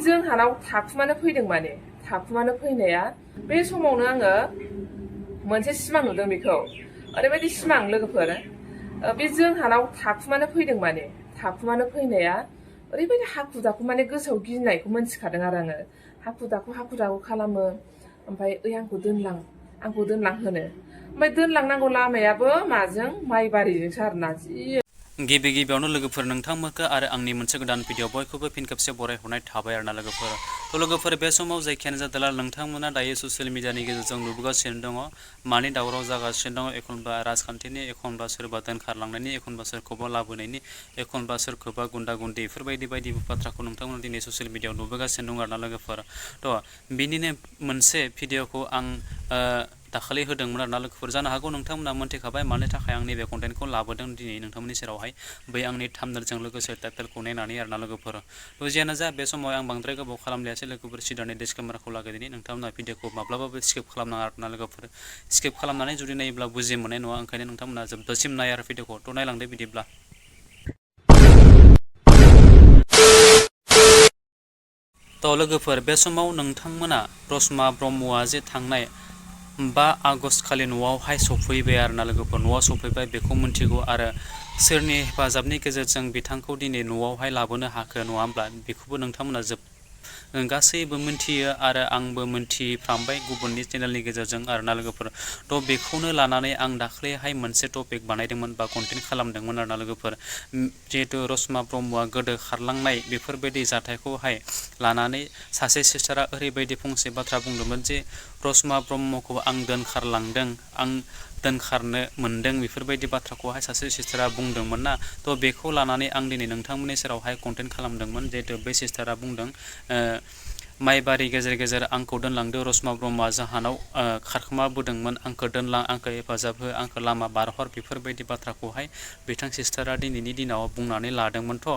जोंहानाव थाखुमानो फैदों माने थाखुमानो फैनाया बे समावनो आङो मोनसे सिमां नुदों बेखौ ओरैबायदि सिमां लोगोफोर बे जोंहानाव थाखुमानो फैदों माने थाखुमानो फैनाया ओरैबायदि हाखु दाखु माने गोसोआव गिनायखौ मोनथिखादों आरो आङो हाखु दाखु खालामो ओमफ्राय आंखौ दोनलां होनो ओमफ्राय दोनलांनांगौ लामायाबो माजों माइबारिजोंसो आरोना जि गिबि गिबियावनो लोगोफोर नोंथांमोनखौ आरो आंनि मोनसे गोदान भिडिअ बयखौबो फिन खेबसे बरायहरनाय थाबाय आरोना लोगोफोर थ' लोगोफोर बे समाव जायखियानो जादोला नोंथांमोना दायो ससियेल मिडियानि गेजेरजों नुबोगासिनो दङ मानि दावराव जागासिनो दङ एखनबा राजखान्थिनि एखनबा सोरबा दोनखारलांनायनि एखनबा सोरखौबा लाबोनायनि एखनबा सोरखौबा गुन्दा गुन्दी बेफोरबायदि बायदि बाथ्राखौ नोंथांमोना दिनै ससियेल मिडियायाव नुबोगासिनो दं आरोना लोगोफोर थ' बिनिनो मोनसे भिडिअखौ आं दाखालि होदोंमोन आरोना लोगोफोर जानो हागौ नोंथांमोना मोनथिखाबाय मानि थाखाय आं नैबे कन्टेन्टखौ लाबोदों दिनै नोंथांमोननि सेरावहाय बै आंनि थाम्बनेलजों लोगोसे टाइटेलखौ नायनानै आरोना लोगोफोर जियानो जा बे समाव आं बांद्राय गोबाव खालामलायासै लोगोफोर सिदानि डिसक्लेमारखौ लागायदिनि नोंथांमोना भिडिअखौ माब्लाबाबो स्किप खालामनाङा आरोना लोगोफोर स्किप खालामनानै जुदि नायोब्ला बुजि मोननाय नङा ओंखायनो नोंथांमोना जोबजासिम नाय आरो भिडिअखौ थ' नायलांदो बिदिब्ला थ' लोगोफोर बे समाव नोंथांमोना रसमा ब्रह्मआ जे थांनाय 5 आगस्ट खालि न'आवहाय सफैबाय आरोना लोगोफोर न'आव सफैबाय बेखौ मिन्थिगौ आरो सोरनि हेफाजाबनि गेजेरजों बिथांखौ दिनै न'आवहाय लाबोनो हाखो नङा होमब्ला बेखौबो नोंथांमोना गासैबो मिन्थियो आरो आंबो मिन्थिफ्रामबाय गुबुननि चेनेलनि गेजेरजों आरोना लोगोफोर थ' बेखौनो लानानै आं दाख्लैहाय मोनसे टपिक बानायदोंमोन बा कन्टेन्ट खालामदोंमोन आरोना लोगोफोर जिहेतु रसमा ब्रह्मआ गोदो खारलांनाय बेफोरबायदि जाथायखौहाय लानानै सासे सिस्टारा ओरैबायदि फंसे बाथ्रा बुंदोंमोन जे रसमा ब्रह्मखौ आं दोनखारलांदों आं दोनखारनो मोन्दों बेफोरबायदि बाथ्राखौहाय सासे सिस्टारा बुंदोंमोन ना थ' बेखौ लानानै आं दिनै नोंथांमोननि सेरावहाय कन्टेन्ट खालामदोंमोन जिहेतु बे सिस्टारा बुंदों माइबारि गेजेर गेजेर आंखौ दोनलांदो रसमा ब्रह्मआ जाहानाव खारखोमाबोदोंमोन आंखौ दोनलां आंखौ हेफाजाब हो आंखौ लामा बारहर बेफोरबायदि बाथ्राखौहाय बिथां सिस्टारा दिनैनि दिनाव बुंनानै लादोंमोनथ'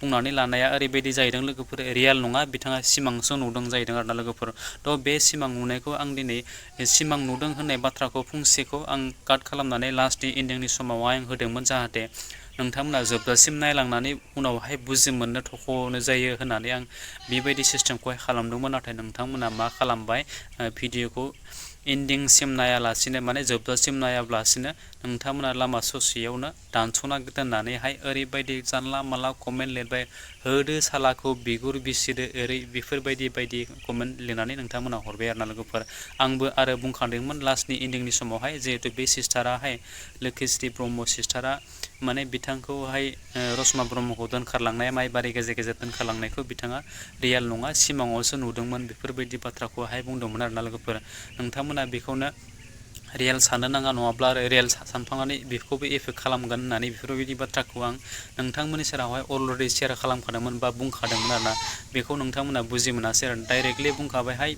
बुंनानै लानाया ओरैबायदि जाहैदों लोगोफोर रियेल नङा बिथाङा सिमांसो नुदों जाहैदों आरोना लोगोफोर थ' बे सिमां नुनायखौ आं दिनै सिमां नुदों होननाय बाथ्राखौ फंसेखौ आं काट खालामनानै लास्टनि एन्डिंनि समावहाय आं होदोंमोन जाहाथे नोंथांमोना जोबजासिम नायलांनानै उनावहाय बुजि मोननो थख'नो जायो होननानै आं बेबायदि सिस्टेमखौहाय खालामदोंमोन नाथाय नोंथांमोना मा खालामबाय भिडिअखौ एन्डिंसिम नायालासिनो माने जोबजासिम नायाब्लासिनो नोंथांमोना लामा ससेयावनो दानस'ना दोननानैहाय ओरैबायदि जानला मानला कमेन्ट लिरबाय होदो सालाखौ बिगुर बिसिदो ओरै बेफोरबायदि बायदि कमेन्ट लिरनानै नोंथांमोना हरबाय आरोना लोगोफोर आंबो आरो बुंखादोंमोन लास्टनि एन्डिंनि समावहाय जिहेतु बे सिस्टाराहाय लोखिश्री ब्रह्म सिस्टारा माने बिथांखौहाय रसमा ब्रह्मखौ दोनखारलांनाय माइबारि गेजेर गेजेर दोनखारलांनायखौ बिथाङा रियेल नङा सिमाङावसो नुदोंमोन बेफोरबायदि बाथ्राखौहाय बुंदोंमोन आरोना लोगोफोर नोंथांमोना बेखौनो रियेल साननो नाङा नङाब्ला आरो रियेल सानफ्लांनानै बेखौबो एफेक्ट खालामगोन होननानै बेफोरबायदि बाथ्राखौ आं नोंथांमोननि सेरावहाय अलरेडि शेयार खालामखादोंमोन बा बुंखादोंमोन आरोना बेखौ नोंथांमोना बुजि मोनासै आरो डाइरेक्टलि बुंखाबायहाय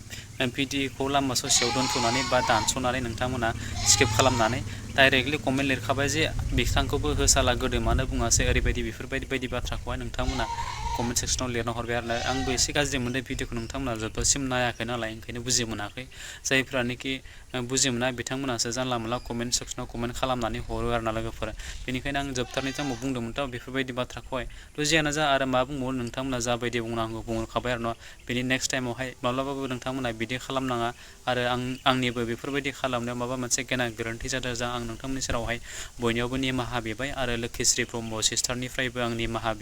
भिडिअखौ लामा ससेयाव दोनथ'नानै बा दानस'नानै नोंथांमोना स्किप खालामनानै डाइरेक्टलि कमेन्ट लिरखाबाय जे बिथांखौबो होसाला गोदो मानो बुङासै ओरैबायदि बेफोरबायदि बायदि बाथ्राखौहाय नोंथांमोना कमेन्ट सेक्सनाव लिरना हरबाय आरो आंबो एसे गाज्रि मोनदों भिडिअखौ नोंथांमोना जोबजासिम नायाखै नालाय ओंखायनो बुजि मोनाखै जायफ्रानोखि बुजि मोना बिथांमोनासो जानला मोनला कमेन्ट सेक्सनाव कमेन्ट खालामनानै हरो आरोना लोगोफोर बेनिखायनो आं जोबथारनाय टाइमाव बुंदोंमोनथ' बेफोरबायदि बाथ्राखौहाय थ' जियानो जा आरो मा बुंबावो नोंथांमोना जाबायदि बुंनांगौ बुंखाबाय आरो न' बेनि नेक्स्ट टाइमावहाय माब्लाबाबो नोंथांमोना बिदि खालामनाङा आरो आंनिबो बेफोरबायदि खालामनायाव माबा मोनसे गोरोन्थि जादों जा आं नोंथांमोननि सेरावहाय बयनियावबो निमाहा बिबाय आरो लोखिश्री ब्रह्म सिस्टारनिफ्रायबो आं निमाहा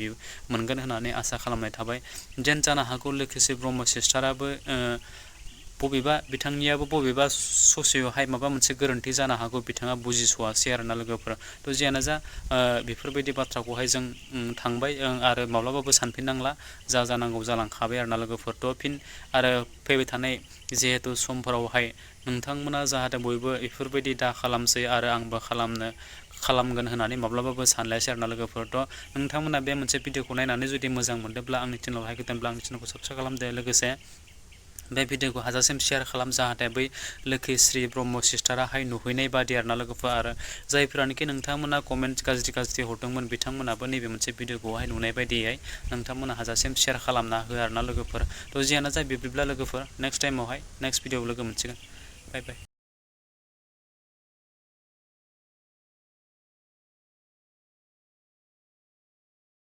मोनगोन होननानै आसा खालामनाय थाबाय जेन जानो हागौ लोखिश्री ब्रह्म सिस्टाराबो बबेबा बिथांनियाबो बबेबा ससेयावहाय माबा मोनसे गोरोन्थि जानो हागौ बिथाङा बुजिस'वासै आरोना लोगोफोर थ' जियानो जा बेफोरबायदि बाथ्राखौहाय जों थांबाय आरो माब्लाबाबो सानफिननांला जा जानांगौ जालांखाबाय आरोना लोगोफोर थ' फिन आरो फैबाय थानाय जिहेतु समफोरावहाय नोंथांमोना जाहाथे बयबो बेफोरबायदि दा खालामसै आरो आंबो खालामगोन होननानै माब्लाबाबो सानलायासै आरोना लोगोफोरथ' नोंथांमोना बे मोनसे भिडिअखौ नायनानै जुदि मोजां मोनदोंब्ला आंनि चेनेलावहाय गोदानब्ला आंनि चेनेलखौ साबस्क्राइब खालामदो लोगोसे बे भिडिअखौ हाजासिम शेयार खालाम जाहाथे बै लोखिश्री ब्रह्म सिस्टाराहाय नुहैनाय बादि आरोना लोगोफोर आरो जायफोरानोखि नोंथांमोना कमेन्ट गाज्रि हरदोंमोन बिथांमोनाबो नैबे मोनसे भिडिअखौहाय नुनाय बायदियै नोंथांमोना हाजासिम शेयार खालामना हो आरोना लोगोफोर थ' जियानो जा बिब्दिब्ला लोगोफोर नेक्स्ट टाइमावहाय नेक्स्ट भिडिअआव लोगो मोनसिगोन बाय बाय